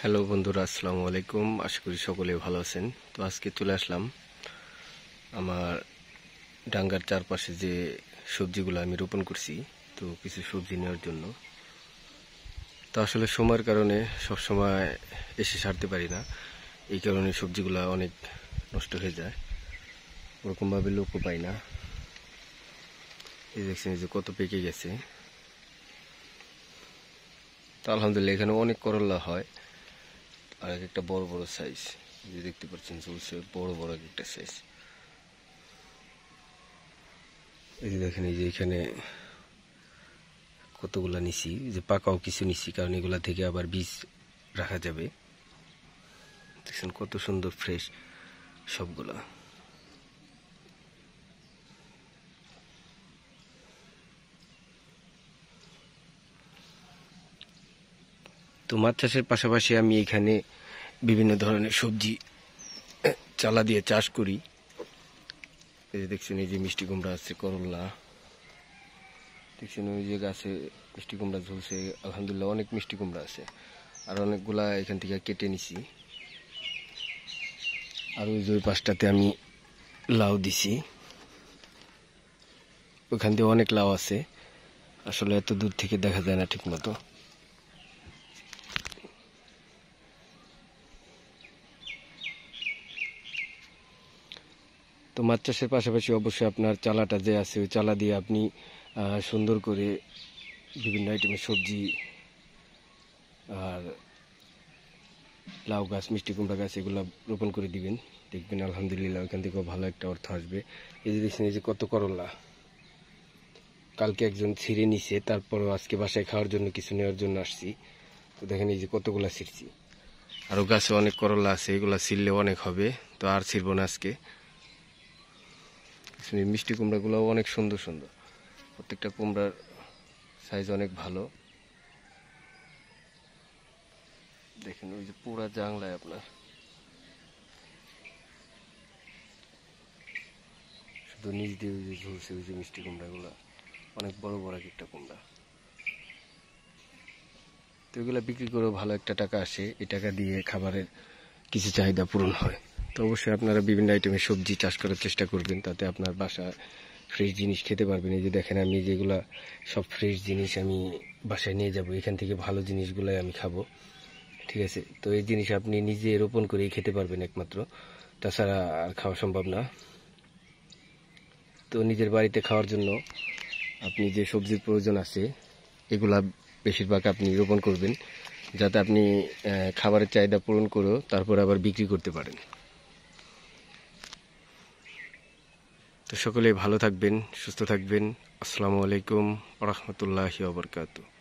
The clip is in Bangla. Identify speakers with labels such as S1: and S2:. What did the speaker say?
S1: হ্যালো বন্ধুরা, আসসালামু আলাইকুম। আশা করি সকলে ভালো আছেন। তো আজকে চলে আসলাম আমার ডাঙ্গার চারপাশে যে সবজিগুলো আমি রোপণ করছি, তো কিছু সবজি নেওয়ার জন্য। তো আসলে সময়ের কারণে সবসময় এসে সারতে পারি না, এই কারণে সবজিগুলো অনেক নষ্ট হয়ে যায়, ওরকমভাবে লোকও পাই না। এই দেখছেন যে কত পেকে গেছে। তো আলহামদুলিল্লাহ এখানে অনেক করলা হয়, আর একটা বড় বড় সাইজ যে দেখতে পাচ্ছেন চলছে, বড় বড় একটা সাইজ। এই যে দেখেন, এই যে এখানে কতগুলা নিছি, যে পাকাও কিছু নিছি, কারণ এগুলা থেকে আবার বীজ রাখা যাবে। দেখছেন কত সুন্দর ফ্রেশ সবগুলা। তো মাছ চাষের পাশাপাশি আমি এখানে বিভিন্ন ধরনের সবজি চালা দিয়ে চাষ করি। এই যে দেখছেন, এই যে মিষ্টি কুমড়া আছে, করলা দেখছেন, ওই যে গাছে মিষ্টি কুমড়া ঝুলছে। আলহামদুলিল্লাহ অনেক মিষ্টি কুমড়া আছে, আর অনেকগুলা এখান থেকে কেটে নিছি। আর ওই যে ওই পাশটাতে আমি লাউ দিছি, ওখান দিয়ে অনেক লাউ আছে, আসলে এত দূর থেকে দেখা যায় না ঠিক মতো। তো মাছ চাষের পাশাপাশি অবশ্যই আপনার চালাটা যে আছে, ওই চালা দিয়ে আপনি সুন্দর করে বিভিন্ন আইটেমের সবজি আর লাউ গাছ, মিষ্টি কুমড়া গাছ এগুলো রোপণ করে দিবেন। দেখবেন আলহামদুলিল্লাহ ওইখান থেকেও ভালো একটা অর্থ আসবে। এই যে দেখছেন, এই যে কত করলা, কালকে একজন ছিঁড়ে নিছে, তারপরও আজকে বাসায় খাওয়ার জন্য কিছু নেওয়ার জন্য আসছি। তো দেখেন এই যে কতগুলা ছিঁড়ছি, আরও গাছে অনেক করলা আছে, এগুলা ছিঁড়লে অনেক হবে, তো আর ছিঁড়বো না আজকে। মিষ্টি কুমড়াগুলোও অনেক সুন্দর সুন্দর, প্রত্যেকটা কুমড়ার সাইজ অনেক ভালো। দেখেন ওই যে পুরা জাংলায় আপনার শুধু নিচ দিয়ে ওই যে ঝুলছে ওই যে মিষ্টি কুমড়াগুলো, অনেক বড় বড় একটা কুমড়া। তো এগুলো বিক্রি করেও ভালো একটা টাকা আসে, এই টাকা দিয়ে খাবারের কিছু চাহিদা পূরণ হয়। তো অবশ্যই আপনারা বিভিন্ন আইটেমের সবজি চাষ করার চেষ্টা করবেন, তাতে আপনার বাসায় ফ্রেশ জিনিস খেতে পারবেন। এই যে দেখেন, আমি যেগুলা সব ফ্রেশ জিনিস আমি বাসায় নিয়ে যাব, এখান থেকে ভালো জিনিসগুলোই আমি খাবো, ঠিক আছে। তো এই জিনিস আপনি নিজে রোপণ করেই খেতে পারবেন একমাত্র, তাছাড়া আর খাওয়া সম্ভব না। তো নিজের বাড়িতে খাওয়ার জন্য আপনি যে সবজির প্রয়োজন আছে, এগুলা বেশিরভাগ আপনি রোপণ করবেন, যাতে আপনি খাবারের চাহিদা পূরণ করেও তারপর আবার বিক্রি করতে পারেন। তো সকলেই ভালো থাকবেন, সুস্থ থাকবেন। আসসালামু আলাইকুম ওয়া রাহমাতুল্লাহি ওয়া বারাকাতুহু।